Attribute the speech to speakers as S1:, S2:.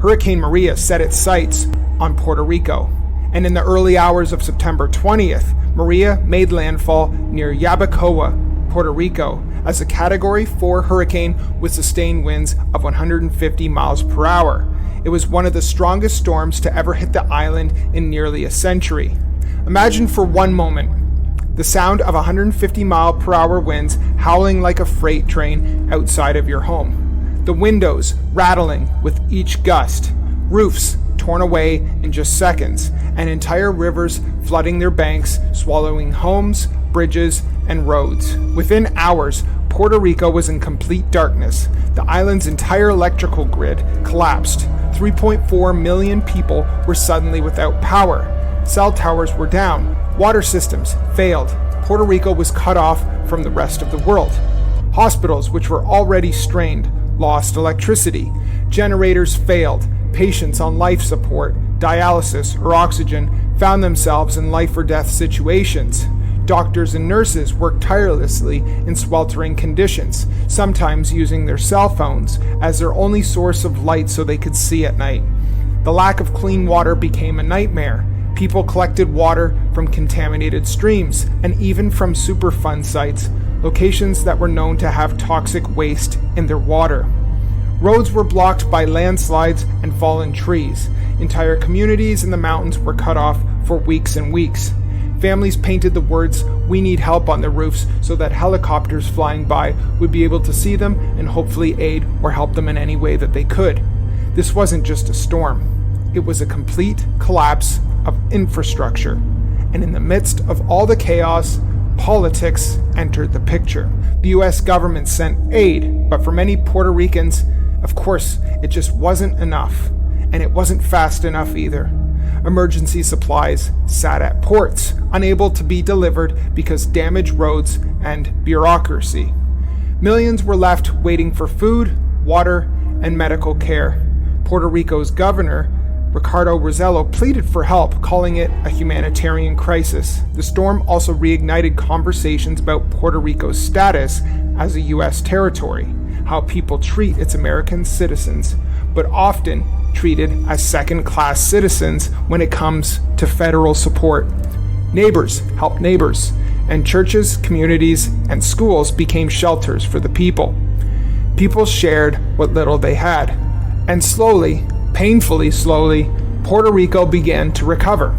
S1: Hurricane Maria set its sights on Puerto Rico, and in the early hours of September 20th, Maria made landfall near Yabucoa, Puerto Rico, as a Category 4 hurricane with sustained winds of 150 miles per hour. It was one of the strongest storms to ever hit the island in nearly a century. Imagine for one moment the sound of 150 mile per hour winds howling like a freight train outside of your home. The windows rattling with each gust, roofs torn away in just seconds, and entire rivers flooding their banks, swallowing homes, bridges, and roads. Within hours, Puerto Rico was in complete darkness. The island's entire electrical grid collapsed. 3.4 million people were suddenly without power. Cell towers were down. Water systems failed. Puerto Rico was cut off from the rest of the world. Hospitals, which were already strained, lost electricity. Generators failed. Patients on life support, dialysis, or oxygen found themselves in life or death situations. Doctors and nurses worked tirelessly in sweltering conditions, sometimes using their cell phones as their only source of light so they could see at night. The lack of clean water became a nightmare. People collected water from contaminated streams and even from Superfund sites, locations that were known to have toxic waste in their water. Roads were blocked by landslides and fallen trees. Entire communities in the mountains were cut off for weeks and weeks. Families painted the words, "We need help," on their roofs so that helicopters flying by would be able to see them and hopefully aid or help them in any way that they could. This wasn't just a storm. It was a complete collapse of infrastructure. And in the midst of all the chaos, politics entered the picture. The US government sent aid, but for many Puerto Ricans, of course, it just wasn't enough. And it wasn't fast enough either. Emergency supplies sat at ports, unable to be delivered because damaged roads and bureaucracy. Millions were left waiting for food, water, and medical care. Puerto Rico's governor, Ricardo Rosello, pleaded for help, calling it a humanitarian crisis. The storm also reignited conversations about Puerto Rico's status as a U.S. territory, how people treat its American citizens, but often treated as second-class citizens when it comes to federal support. Neighbors helped neighbors, and churches, communities, and schools became shelters for the people. People shared what little they had, and slowly, painfully slowly, Puerto Rico began to recover.